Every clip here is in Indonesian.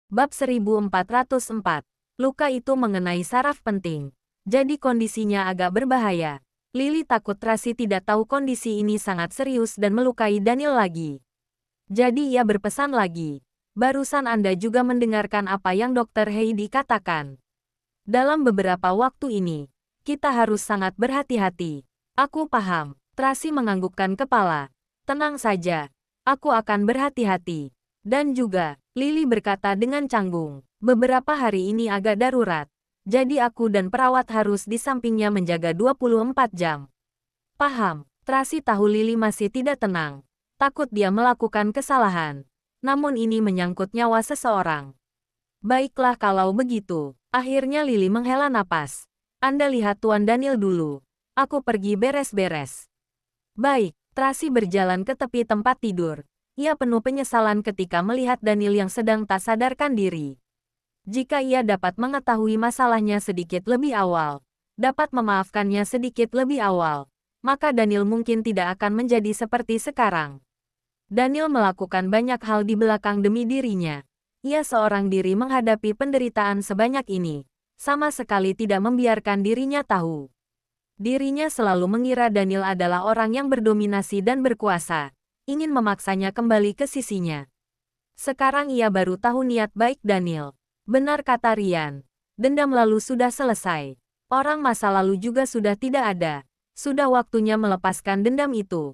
Bab 1404. Luka itu mengenai saraf penting. Jadi kondisinya agak berbahaya. Lily takut Tracy tidak tahu kondisi ini sangat serius dan melukai Daniel lagi. Jadi ia berpesan lagi. Barusan Anda juga mendengarkan apa yang Dr. Heidi katakan. Dalam beberapa waktu ini, kita harus sangat berhati-hati. Aku paham. Tracy menganggukkan kepala. Tenang saja. Aku akan berhati-hati. Dan juga, Lily berkata dengan canggung, beberapa hari ini agak darurat. Jadi aku dan perawat harus di sampingnya menjaga 24 jam. Paham. Tracy tahu Lily masih tidak tenang. Takut dia melakukan kesalahan. Namun ini menyangkut nyawa seseorang. Baiklah kalau begitu. Akhirnya Lily menghela napas. Anda lihat Tuan Daniel dulu. Aku pergi beres-beres. Baik. Tracy berjalan ke tepi tempat tidur. Ia penuh penyesalan ketika melihat Daniel yang sedang tak sadarkan diri. Jika ia dapat mengetahui masalahnya sedikit lebih awal, dapat memaafkannya sedikit lebih awal, maka Daniel mungkin tidak akan menjadi seperti sekarang. Daniel melakukan banyak hal di belakang demi dirinya. Ia seorang diri menghadapi penderitaan sebanyak ini, sama sekali tidak membiarkan dirinya tahu. Dirinya selalu mengira Daniel adalah orang yang berdominasi dan berkuasa, ingin memaksanya kembali ke sisinya. Sekarang ia baru tahu niat baik Daniel. Benar kata Ryan, dendam lalu sudah selesai. Orang masa lalu juga sudah tidak ada. Sudah waktunya melepaskan dendam itu.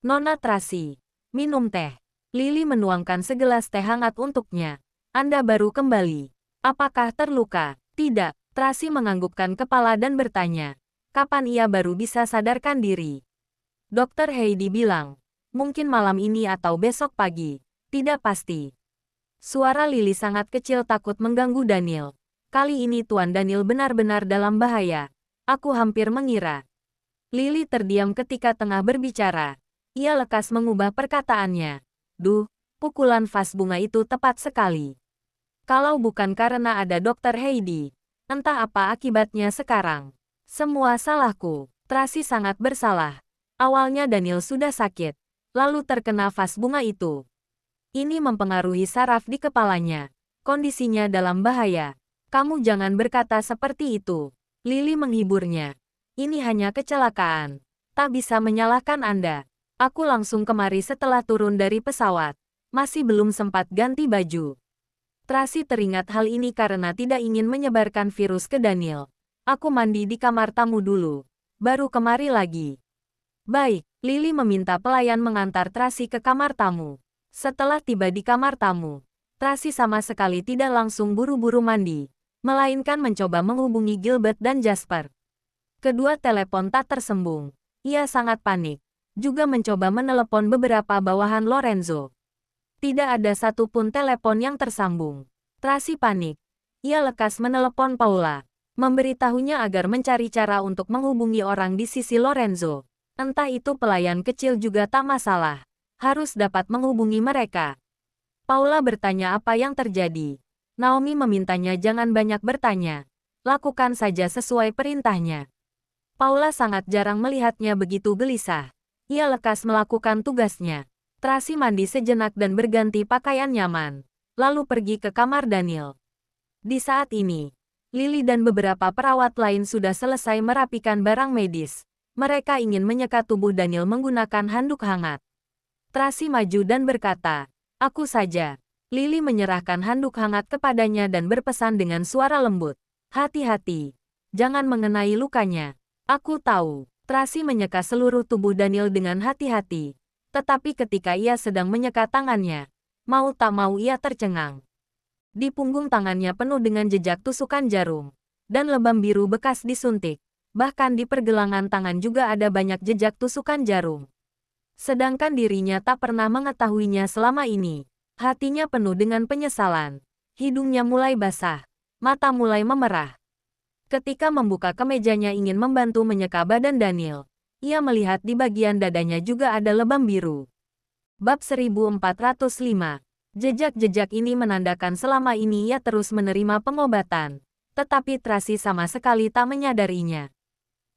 Nona Tracy, minum teh. Lily menuangkan segelas teh hangat untuknya. Anda baru kembali. Apakah terluka? Tidak. Tracy menganggukkan kepala dan bertanya, kapan ia baru bisa sadarkan diri? Dr. Heidi bilang, mungkin malam ini atau besok pagi. Tidak pasti. Suara Lily sangat kecil takut mengganggu Daniel. Kali ini Tuan Daniel benar-benar dalam bahaya. Aku hampir mengira. Lily terdiam ketika tengah berbicara. Ia lekas mengubah perkataannya. Duh, pukulan vas bunga itu tepat sekali. Kalau bukan karena ada Dr. Heidi, entah apa akibatnya sekarang. Semua salahku. Tracy sangat bersalah. Awalnya Daniel sudah sakit. Lalu terkena vas bunga itu. Ini mempengaruhi saraf di kepalanya. Kondisinya dalam bahaya. Kamu jangan berkata seperti itu. Lily menghiburnya. Ini hanya kecelakaan. Tak bisa menyalahkan Anda. Aku langsung kemari setelah turun dari pesawat. Masih belum sempat ganti baju. Tracy teringat hal ini karena tidak ingin menyebarkan virus ke Daniel. Aku mandi di kamar tamu dulu. Baru kemari lagi. Baik, Lily meminta pelayan mengantar Tracy ke kamar tamu. Setelah tiba di kamar tamu, Tracy sama sekali tidak langsung buru-buru mandi, melainkan mencoba menghubungi Gilbert dan Jasper. Kedua telepon tak tersambung. Ia sangat panik. Juga mencoba menelepon beberapa bawahan Lorenzo. Tidak ada satupun telepon yang tersambung. Tracy panik. Ia lekas menelepon Paula, memberitahunya agar mencari cara untuk menghubungi orang di sisi Lorenzo. Entah itu pelayan kecil juga tak masalah. Harus dapat menghubungi mereka. Paula bertanya apa yang terjadi. Naomi memintanya jangan banyak bertanya. Lakukan saja sesuai perintahnya. Paula sangat jarang melihatnya begitu gelisah. Ia lekas melakukan tugasnya. Tracy mandi sejenak dan berganti pakaian nyaman. Lalu pergi ke kamar Daniel. Di saat ini, Lily dan beberapa perawat lain sudah selesai merapikan barang medis. Mereka ingin menyekat tubuh Daniel menggunakan handuk hangat. Tracy maju dan berkata, aku saja. Lily menyerahkan handuk hangat kepadanya dan berpesan dengan suara lembut. Hati-hati. Jangan mengenai lukanya. Aku tahu. Tracy menyeka seluruh tubuh Daniel dengan hati-hati. Tetapi ketika ia sedang menyeka tangannya, mau tak mau ia tercengang. Di punggung tangannya penuh dengan jejak tusukan jarum. Dan lebam biru bekas disuntik. Bahkan di pergelangan tangan juga ada banyak jejak tusukan jarum. Sedangkan dirinya tak pernah mengetahuinya selama ini. Hatinya penuh dengan penyesalan. Hidungnya mulai basah. Mata mulai memerah. Ketika membuka kemejanya ingin membantu menyeka badan Daniel, ia melihat di bagian dadanya juga ada lebam biru. Bab 1405. Jejak-jejak ini menandakan selama ini ia terus menerima pengobatan. Tetapi Tracy sama sekali tak menyadarinya.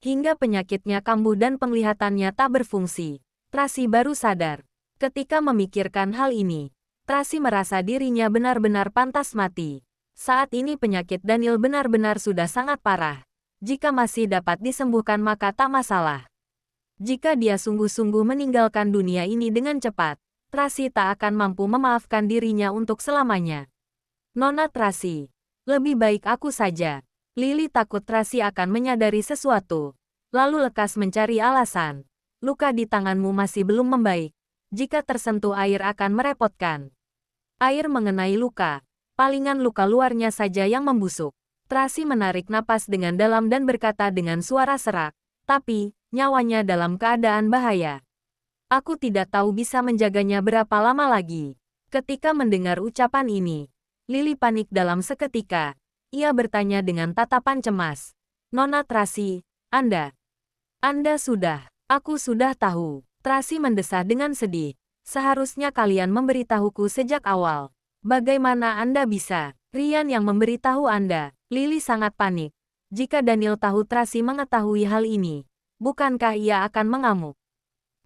Hingga penyakitnya kambuh dan penglihatannya tak berfungsi. Tracy baru sadar. Ketika memikirkan hal ini, Tracy merasa dirinya benar-benar pantas mati. Saat ini penyakit Daniel benar-benar sudah sangat parah. Jika masih dapat disembuhkan maka tak masalah. Jika dia sungguh-sungguh meninggalkan dunia ini dengan cepat, Tracy tak akan mampu memaafkan dirinya untuk selamanya. Nona Tracy, lebih baik aku saja. Lily takut Tracy akan menyadari sesuatu. Lalu lekas mencari alasan. Luka di tanganmu masih belum membaik. Jika tersentuh air akan merepotkan. Air mengenai luka. Palingan luka luarnya saja yang membusuk. Tracy menarik napas dengan dalam dan berkata dengan suara serak. Tapi, nyawanya dalam keadaan bahaya. Aku tidak tahu bisa menjaganya berapa lama lagi. Ketika mendengar ucapan ini, Lily panik dalam seketika. Ia bertanya dengan tatapan cemas. Nona Tracy, Anda sudah. Aku sudah tahu. Tracy mendesah dengan sedih. Seharusnya kalian memberitahuku sejak awal. Bagaimana Anda bisa? Ryan yang memberitahu Anda. Lily sangat panik. Jika Daniel tahu Tracy mengetahui hal ini, bukankah ia akan mengamuk?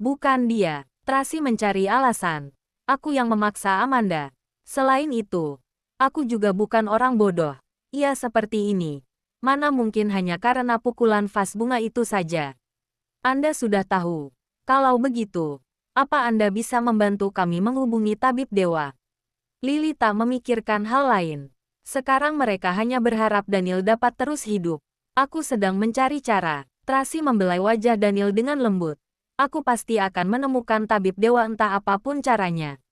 Bukan dia. Tracy mencari alasan. Aku yang memaksa Amanda. Selain itu, aku juga bukan orang bodoh. Ia seperti ini. Mana mungkin hanya karena pukulan vas bunga itu saja. Anda sudah tahu. Kalau begitu, apa Anda bisa membantu kami menghubungi tabib dewa? Lily tak memikirkan hal lain. Sekarang mereka hanya berharap Daniel dapat terus hidup. Aku sedang mencari cara. Tracy membelai wajah Daniel dengan lembut. Aku pasti akan menemukan tabib dewa entah apapun caranya.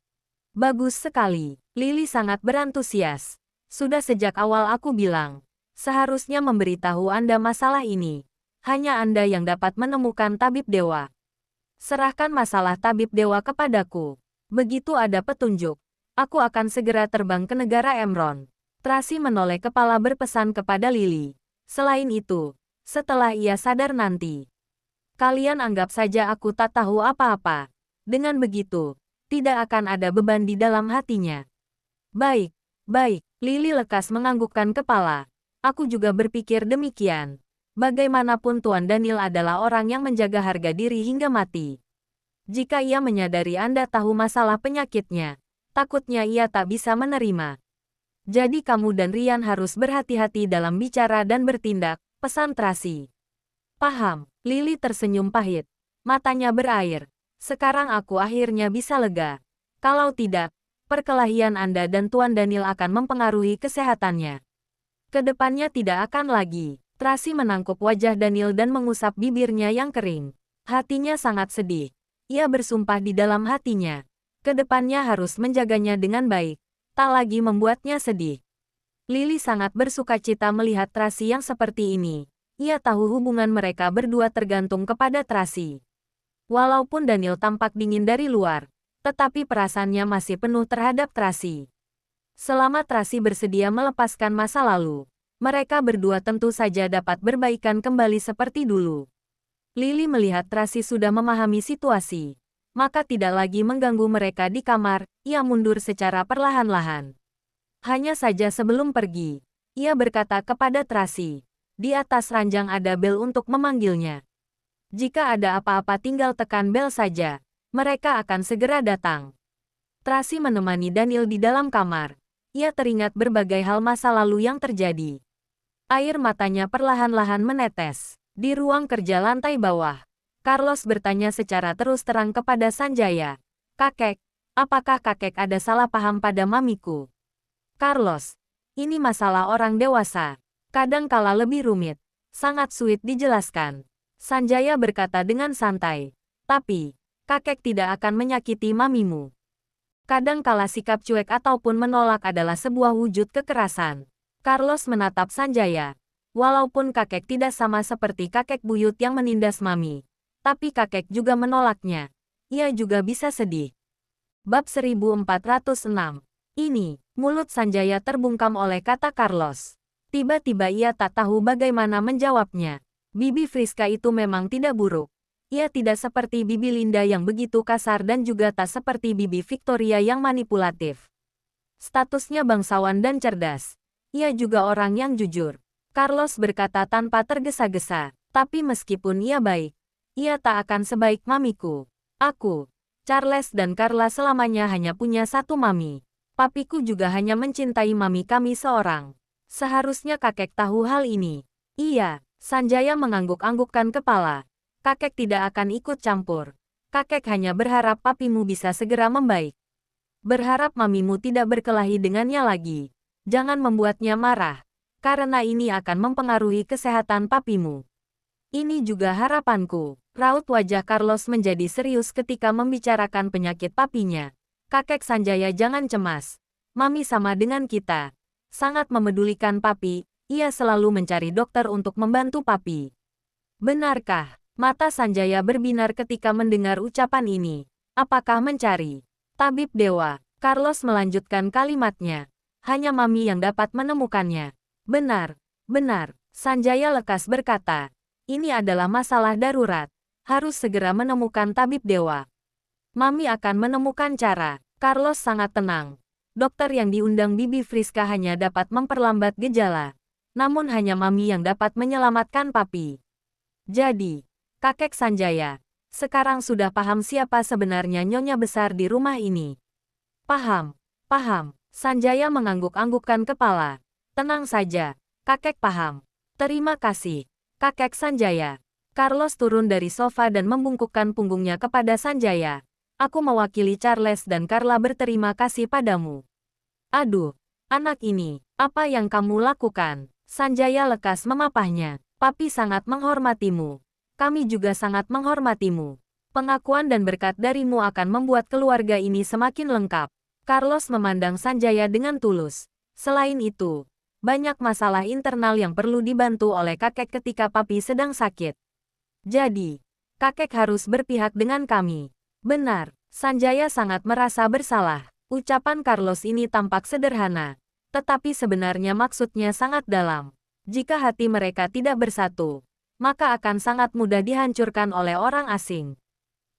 Bagus sekali. Lily sangat berantusias. Sudah sejak awal aku bilang. Seharusnya memberitahu Anda masalah ini. Hanya Anda yang dapat menemukan tabib dewa. Serahkan masalah tabib dewa kepadaku. Begitu ada petunjuk, aku akan segera terbang ke negara Emron. Tracy menoleh kepala berpesan kepada Lily. Selain itu, setelah ia sadar nanti, kalian anggap saja aku tak tahu apa-apa. Dengan begitu, tidak akan ada beban di dalam hatinya. Baik, baik. Lily lekas menganggukkan kepala. Aku juga berpikir demikian. Bagaimanapun Tuan Daniel adalah orang yang menjaga harga diri hingga mati. Jika ia menyadari Anda tahu masalah penyakitnya, takutnya ia tak bisa menerima. Jadi kamu dan Ryan harus berhati-hati dalam bicara dan bertindak, pesan Tracy. Paham. Lily tersenyum pahit. Matanya berair. Sekarang aku akhirnya bisa lega. Kalau tidak, perkelahian Anda dan Tuan Daniel akan mempengaruhi kesehatannya. Kedepannya tidak akan lagi. Tracy menangkup wajah Daniel dan mengusap bibirnya yang kering. Hatinya sangat sedih. Ia bersumpah di dalam hatinya. Kedepannya harus menjaganya dengan baik. Tak lagi membuatnya sedih. Lily sangat bersukacita melihat Tracy yang seperti ini. Ia tahu hubungan mereka berdua tergantung kepada Tracy. Walaupun Daniel tampak dingin dari luar, tetapi perasaannya masih penuh terhadap Tracy. Selama Tracy bersedia melepaskan masa lalu, mereka berdua tentu saja dapat berbaikan kembali seperti dulu. Lily melihat Tracy sudah memahami situasi, maka tidak lagi mengganggu mereka di kamar. Ia mundur secara perlahan-lahan. Hanya saja sebelum pergi, ia berkata kepada Tracy, di atas ranjang ada bel untuk memanggilnya. Jika ada apa-apa tinggal tekan bel saja, mereka akan segera datang. Tracy menemani Daniel di dalam kamar. Ia teringat berbagai hal masa lalu yang terjadi. Air matanya perlahan-lahan menetes. Di ruang kerja lantai bawah, Carlos bertanya secara terus terang kepada Sanjaya. Kakek, apakah kakek ada salah paham pada mamiku? Carlos, ini masalah orang dewasa. Kadang kala lebih rumit. Sangat sulit dijelaskan. Sanjaya berkata dengan santai. Tapi, kakek tidak akan menyakiti mamimu. Kadang kala sikap cuek ataupun menolak adalah sebuah wujud kekerasan. Carlos menatap Sanjaya. Walaupun kakek tidak sama seperti kakek buyut yang menindas mami, tapi kakek juga menolaknya. Ia juga bisa sedih. Bab 1406. Ini, mulut Sanjaya terbungkam oleh kata Carlos. Tiba-tiba ia tak tahu bagaimana menjawabnya. Bibi Friska itu memang tidak buruk. Ia tidak seperti Bibi Linda yang begitu kasar dan juga tak seperti Bibi Victoria yang manipulatif. Statusnya bangsawan dan cerdas. Ia juga orang yang jujur. Carlos berkata tanpa tergesa-gesa. Tapi meskipun ia baik, ia tak akan sebaik mamiku. Charles dan Carla selamanya hanya punya satu mami. Papiku juga hanya mencintai mami kami seorang. Seharusnya kakek tahu hal ini. Iya, Sanjaya mengangguk-anggukkan kepala. Kakek tidak akan ikut campur. Kakek hanya berharap papimu bisa segera membaik. Berharap mamimu tidak berkelahi dengannya lagi. Jangan membuatnya marah, karena ini akan mempengaruhi kesehatan papimu. Ini juga harapanku. Raut wajah Carlos menjadi serius ketika membicarakan penyakit papinya. Kakek Sanjaya jangan cemas. Mami sama dengan kita. Sangat memedulikan papi, ia selalu mencari dokter untuk membantu papi. Benarkah? Mata Sanjaya berbinar ketika mendengar ucapan ini. Apakah mencari tabib dewa? Carlos melanjutkan kalimatnya. Hanya mami yang dapat menemukannya. Benar, benar. Sanjaya lekas berkata. Ini adalah masalah darurat. Harus segera menemukan tabib dewa. Mami akan menemukan cara. Carlos sangat tenang. Dokter yang diundang Bibi Friska hanya dapat memperlambat gejala. Namun hanya mami yang dapat menyelamatkan papi. Jadi, kakek Sanjaya, sekarang sudah paham siapa sebenarnya nyonya besar di rumah ini. Paham, paham. Sanjaya mengangguk-anggukkan kepala. Tenang saja, kakek paham. Terima kasih, kakek Sanjaya. Carlos turun dari sofa dan membungkukkan punggungnya kepada Sanjaya. Aku mewakili Charles dan Carla berterima kasih padamu. Aduh, anak ini, apa yang kamu lakukan? Sanjaya lekas memapahnya. Papi sangat menghormatimu. Kami juga sangat menghormatimu. Pengakuan dan berkat darimu akan membuat keluarga ini semakin lengkap. Carlos memandang Sanjaya dengan tulus. Selain itu, banyak masalah internal yang perlu dibantu oleh kakek ketika papi sedang sakit. Jadi, kakek harus berpihak dengan kami. Benar, Sanjaya sangat merasa bersalah. Ucapan Carlos ini tampak sederhana, tetapi sebenarnya maksudnya sangat dalam. Jika hati mereka tidak bersatu, maka akan sangat mudah dihancurkan oleh orang asing.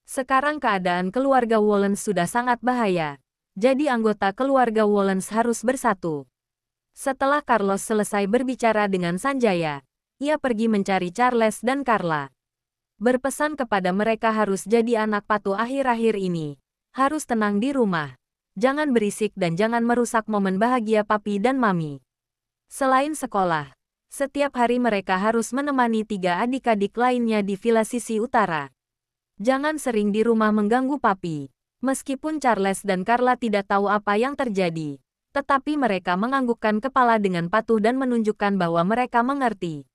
Sekarang keadaan keluarga Wollens sudah sangat bahaya, jadi anggota keluarga Wollens harus bersatu. Setelah Carlos selesai berbicara dengan Sanjaya, ia pergi mencari Charles dan Carla. Berpesan kepada mereka harus jadi anak patuh akhir-akhir ini. Harus tenang di rumah. Jangan berisik dan jangan merusak momen bahagia papi dan mami. Selain sekolah, setiap hari mereka harus menemani 3 adik-adik lainnya di villa sisi utara. Jangan sering di rumah mengganggu papi. Meskipun Charles dan Carla tidak tahu apa yang terjadi, tetapi mereka menganggukkan kepala dengan patuh dan menunjukkan bahwa mereka mengerti.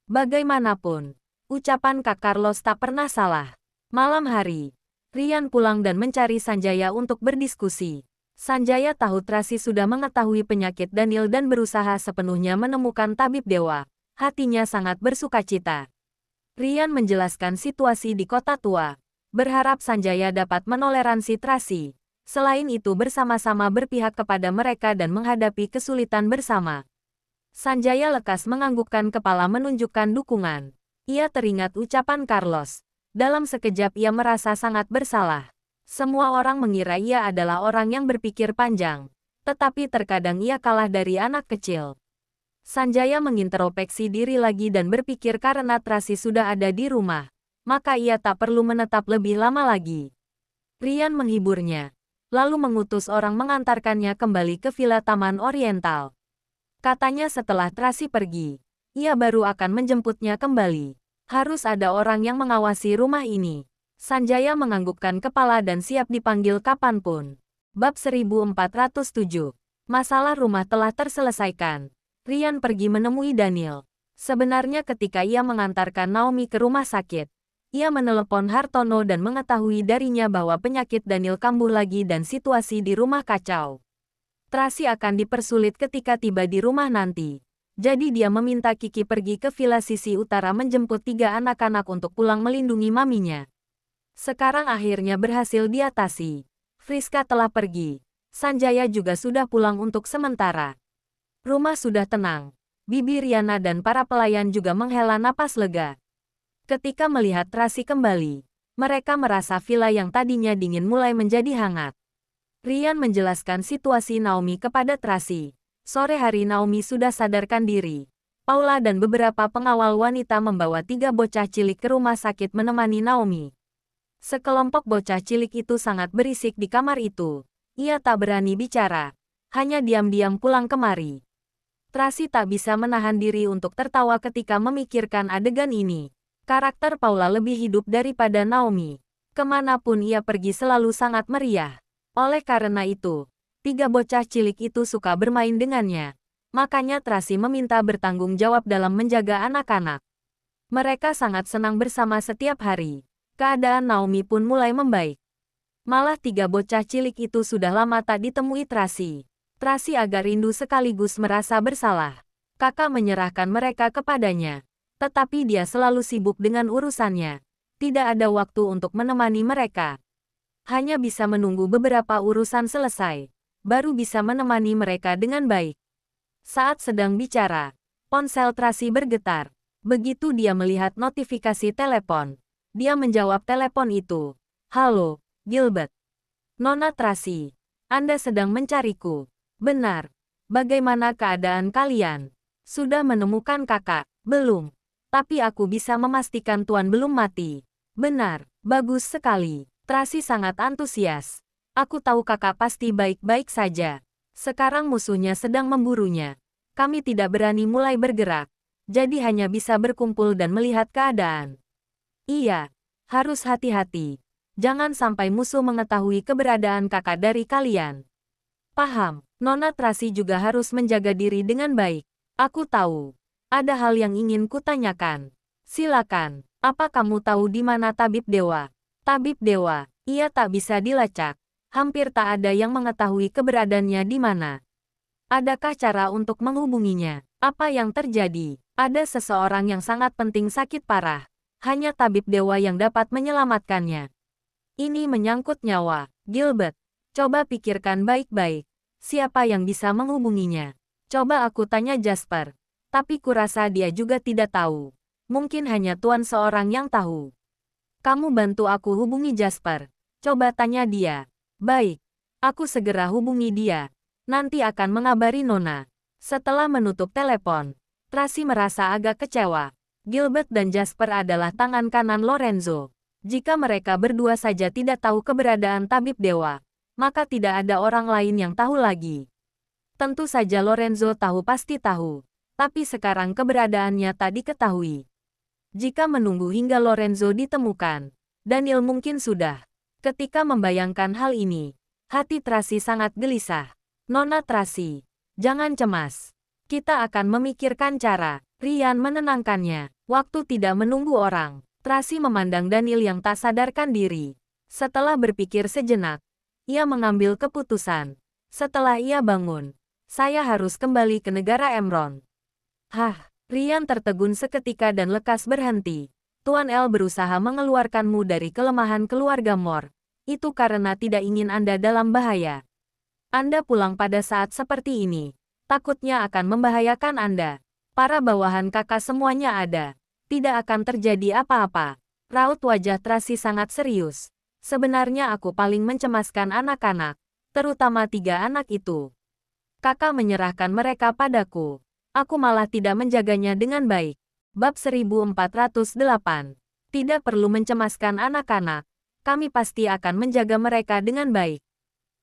Bagaimanapun, ucapan Kak Carlos tak pernah salah. Malam hari, Rian pulang dan mencari Sanjaya untuk berdiskusi. Sanjaya tahu Tracy sudah mengetahui penyakit Daniel dan berusaha sepenuhnya menemukan tabib dewa. Hatinya sangat bersukacita. Rian menjelaskan situasi di kota tua. Berharap Sanjaya dapat menoleransi Tracy. Selain itu bersama-sama berpihak kepada mereka dan menghadapi kesulitan bersama. Sanjaya lekas menganggukkan kepala menunjukkan dukungan. Ia teringat ucapan Carlos. Dalam sekejap ia merasa sangat bersalah. Semua orang mengira ia adalah orang yang berpikir panjang. Tetapi terkadang ia kalah dari anak kecil. Sanjaya mengintrospeksi diri lagi dan berpikir karena Tracy sudah ada di rumah, maka ia tak perlu menetap lebih lama lagi. Rian menghiburnya, lalu mengutus orang mengantarkannya kembali ke Villa Taman Oriental. Katanya setelah Tracy pergi, ia baru akan menjemputnya kembali. Harus ada orang yang mengawasi rumah ini. Sanjaya menganggukkan kepala dan siap dipanggil kapanpun. Bab 1407. Masalah rumah telah terselesaikan. Rian pergi menemui Daniel. Sebenarnya ketika ia mengantarkan Naomi ke rumah sakit, ia menelepon Hartono dan mengetahui darinya bahwa penyakit Daniel kambuh lagi dan situasi di rumah kacau. Tracy akan dipersulit ketika tiba di rumah nanti. Jadi dia meminta Kiki pergi ke villa sisi utara menjemput 3 anak-anak untuk pulang melindungi maminya. Sekarang akhirnya berhasil diatasi. Friska telah pergi. Sanjaya juga sudah pulang untuk sementara. Rumah sudah tenang. Bibi Riana dan para pelayan juga menghela napas lega. Ketika melihat Tracy kembali, mereka merasa villa yang tadinya dingin mulai menjadi hangat. Rian menjelaskan situasi Naomi kepada Tracy. Sore hari Naomi sudah sadarkan diri. Paula dan beberapa pengawal wanita membawa 3 bocah cilik ke rumah sakit menemani Naomi. Sekelompok bocah cilik itu sangat berisik di kamar itu. Ia tak berani bicara, hanya diam-diam pulang kemari. Tracy tak bisa menahan diri untuk tertawa ketika memikirkan adegan ini. Karakter Paula lebih hidup daripada Naomi. Kemanapun ia pergi selalu sangat meriah. Oleh karena itu, 3 bocah cilik itu suka bermain dengannya. Makanya Tracy meminta bertanggung jawab dalam menjaga anak-anak. Mereka sangat senang bersama setiap hari. Keadaan Naomi pun mulai membaik. Malah 3 bocah cilik itu sudah lama tak ditemui Tracy. Tracy agak rindu sekaligus merasa bersalah. Kakak menyerahkan mereka kepadanya. Tetapi dia selalu sibuk dengan urusannya. Tidak ada waktu untuk menemani mereka. Hanya bisa menunggu beberapa urusan selesai. Baru bisa menemani mereka dengan baik. Saat sedang bicara, ponsel Tracy bergetar. Begitu dia melihat notifikasi telepon, dia menjawab telepon itu. Halo, Gilbert. Nona Tracy, Anda sedang mencariku. Benar. Bagaimana keadaan kalian? Sudah menemukan kakak? Belum. Tapi aku bisa memastikan Tuan belum mati. Benar. Bagus sekali. Tracy sangat antusias. Aku tahu kakak pasti baik-baik saja. Sekarang musuhnya sedang memburunya. Kami tidak berani mulai bergerak. Jadi hanya bisa berkumpul dan melihat keadaan. Iya, harus hati-hati. Jangan sampai musuh mengetahui keberadaan kakak dari kalian. Paham, Nona Tracy juga harus menjaga diri dengan baik. Aku tahu. Ada hal yang ingin kutanyakan. Silakan, apa kamu tahu di mana Tabib Dewa? Tabib Dewa, ia tak bisa dilacak. Hampir tak ada yang mengetahui keberadaannya di mana. Adakah cara untuk menghubunginya? Apa yang terjadi? Ada seseorang yang sangat penting sakit parah. Hanya Tabib Dewa yang dapat menyelamatkannya. Ini menyangkut nyawa. Gilbert, coba pikirkan baik-baik. Siapa yang bisa menghubunginya? Coba aku tanya Jasper. Tapi kurasa dia juga tidak tahu. Mungkin hanya Tuan seorang yang tahu. Kamu bantu aku hubungi Jasper. Coba tanya dia. Baik, aku segera hubungi dia. Nanti akan mengabari Nona. Setelah menutup telepon, Tracy merasa agak kecewa. Gilbert dan Jasper adalah tangan kanan Lorenzo. Jika mereka berdua saja tidak tahu keberadaan Tabib Dewa, maka tidak ada orang lain yang tahu lagi. Tentu saja Lorenzo tahu pasti tahu, tapi sekarang keberadaannya tak diketahui. Jika menunggu hingga Lorenzo ditemukan, Daniel mungkin sudah. Ketika membayangkan hal ini, hati Tracy sangat gelisah. Nona Tracy, jangan cemas. Kita akan memikirkan cara. Ryan menenangkannya. Waktu tidak menunggu orang. Tracy memandang Daniel yang tak sadarkan diri. Setelah berpikir sejenak, ia mengambil keputusan. Setelah ia bangun, saya harus kembali ke negara Emron. Hah, Ryan tertegun seketika dan lekas berhenti. Tuan El berusaha mengeluarkanmu dari kelemahan keluarga Moore. Itu karena tidak ingin Anda dalam bahaya. Anda pulang pada saat seperti ini. Takutnya akan membahayakan Anda. Para bawahan kakak semuanya ada. Tidak akan terjadi apa-apa. Raut wajah Tracy sangat serius. Sebenarnya aku paling mencemaskan anak-anak. Terutama 3 anak itu. Kakak menyerahkan mereka padaku. Aku malah tidak menjaganya dengan baik. Bab 1408. Tidak perlu mencemaskan anak-anak. Kami pasti akan menjaga mereka dengan baik.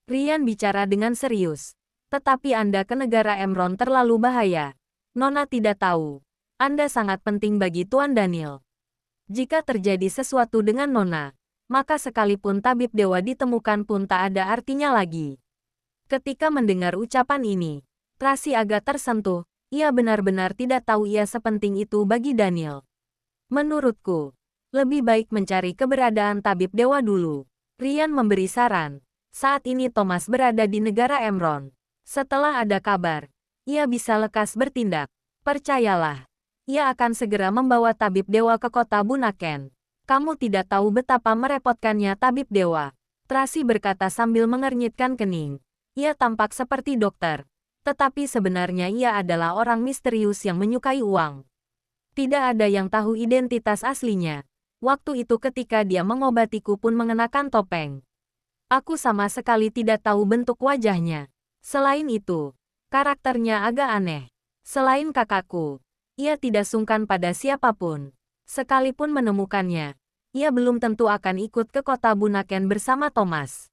Ryan bicara dengan serius. Tetapi Anda ke negara Emron terlalu bahaya. Nona tidak tahu. Anda sangat penting bagi Tuan Daniel. Jika terjadi sesuatu dengan Nona, maka sekalipun Tabib Dewa ditemukan pun tak ada artinya lagi. Ketika mendengar ucapan ini, Tracy agak tersentuh. Ia benar-benar tidak tahu ia sepenting itu bagi Daniel. Menurutku, lebih baik mencari keberadaan Tabib Dewa dulu. Ryan memberi saran. Saat ini Thomas berada di negara Emron. Setelah ada kabar, ia bisa lekas bertindak. Percayalah, ia akan segera membawa Tabib Dewa ke kota Bunaken. Kamu tidak tahu betapa merepotkannya Tabib Dewa. Tracy berkata sambil mengernyitkan kening. Ia tampak seperti dokter. Tetapi sebenarnya ia adalah orang misterius yang menyukai uang. Tidak ada yang tahu identitas aslinya. Waktu itu ketika dia mengobatiku pun mengenakan topeng. Aku sama sekali tidak tahu bentuk wajahnya. Selain itu, karakternya agak aneh. Selain kakakku, ia tidak sungkan pada siapapun. Sekalipun menemukannya, ia belum tentu akan ikut ke kota Bunaken bersama Thomas.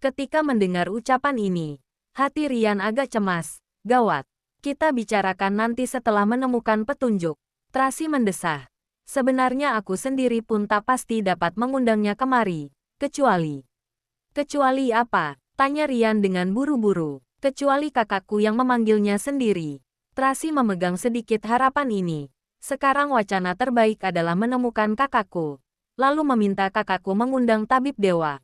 Ketika mendengar ucapan ini, hati Rian agak cemas. Gawat, kita bicarakan nanti setelah menemukan petunjuk. Tracy mendesah. Sebenarnya aku sendiri pun tak pasti dapat mengundangnya kemari. Kecuali apa? Tanya Rian dengan buru-buru. Kecuali kakakku yang memanggilnya sendiri. Tracy memegang sedikit harapan ini. Sekarang wacana terbaik adalah menemukan kakakku. Lalu meminta kakakku mengundang tabib dewa.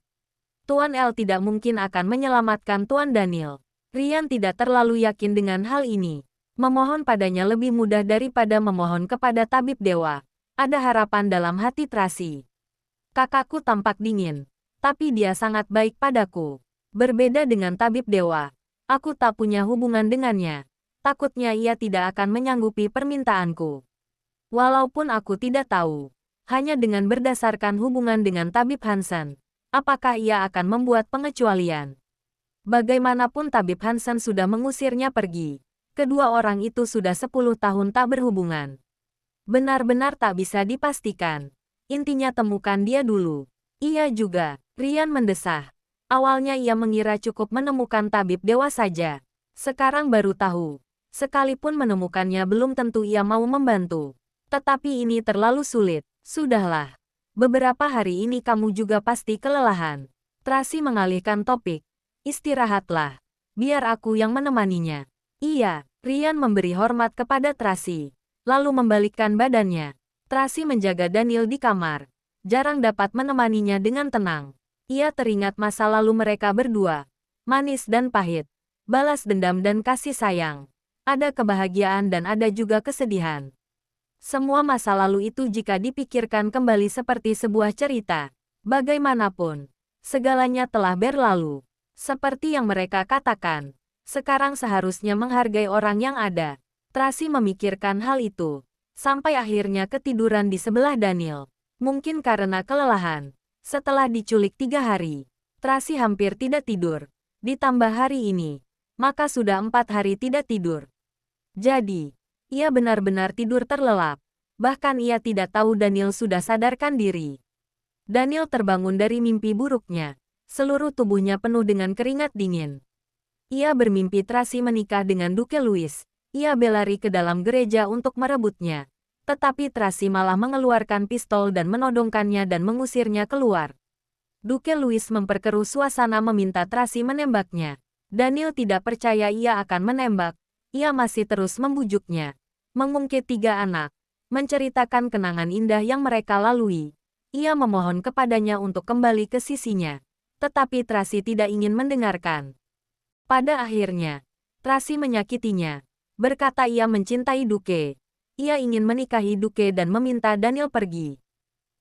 Tuan L tidak mungkin akan menyelamatkan Tuan Daniel. Rian tidak terlalu yakin dengan hal ini. Memohon padanya lebih mudah daripada memohon kepada tabib dewa. Ada harapan dalam hati Tracy. Kakakku tampak dingin. Tapi dia sangat baik padaku. Berbeda dengan tabib dewa. Aku tak punya hubungan dengannya. Takutnya ia tidak akan menyanggupi permintaanku. Walaupun aku tidak tahu. Hanya dengan berdasarkan hubungan dengan tabib Hansen. Apakah ia akan membuat pengecualian? Bagaimanapun tabib Hansen sudah mengusirnya pergi. Kedua orang itu sudah 10 tahun tak berhubungan. Benar-benar tak bisa dipastikan. Intinya temukan dia dulu. Iya juga, Rian mendesah. Awalnya ia mengira cukup menemukan tabib dewa saja. Sekarang baru tahu. Sekalipun menemukannya belum tentu ia mau membantu. Tetapi ini terlalu sulit. Sudahlah. Beberapa hari ini kamu juga pasti kelelahan. Tracy mengalihkan topik. Istirahatlah. Biar aku yang menemaninya. Iya, Rian memberi hormat kepada Tracy. Lalu membalikkan badannya. Tracy menjaga Daniel di kamar. Jarang dapat menemaninya dengan tenang. Ia teringat masa lalu mereka berdua. Manis dan pahit. Balas dendam dan kasih sayang. Ada kebahagiaan dan ada juga kesedihan. Semua masa lalu itu jika dipikirkan kembali seperti sebuah cerita. Bagaimanapun, segalanya telah berlalu. Seperti yang mereka katakan, sekarang seharusnya menghargai orang yang ada. Tracy memikirkan hal itu, sampai akhirnya ketiduran di sebelah Daniel. Mungkin karena kelelahan. Setelah diculik 3 hari, Tracy hampir tidak tidur. Ditambah hari ini, maka sudah 4 hari tidak tidur. Jadi, ia benar-benar tidur terlelap. Bahkan ia tidak tahu Daniel sudah sadarkan diri. Daniel terbangun dari mimpi buruknya. Seluruh tubuhnya penuh dengan keringat dingin. Ia bermimpi Tracy menikah dengan Duke Louis. Ia berlari ke dalam gereja untuk merebutnya. Tetapi Tracy malah mengeluarkan pistol dan menodongkannya dan mengusirnya keluar. Duke Louis memperkeruh suasana meminta Tracy menembaknya. Daniel tidak percaya ia akan menembak. Ia masih terus membujuknya. Mengungkit 3 anak. Menceritakan kenangan indah yang mereka lalui. Ia memohon kepadanya untuk kembali ke sisinya. Tetapi Tracy tidak ingin mendengarkan. Pada akhirnya, Tracy menyakitinya. Berkata ia mencintai Duke. Ia ingin menikahi Duke dan meminta Daniel pergi.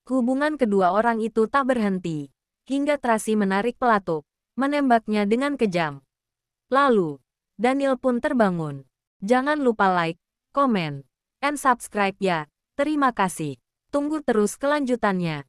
Hubungan kedua orang itu tak berhenti. Hingga Tracy menarik pelatuk. Menembaknya dengan kejam. Lalu, Daniel pun terbangun. Jangan lupa like, komen, and subscribe ya. Terima kasih. Tunggu terus kelanjutannya.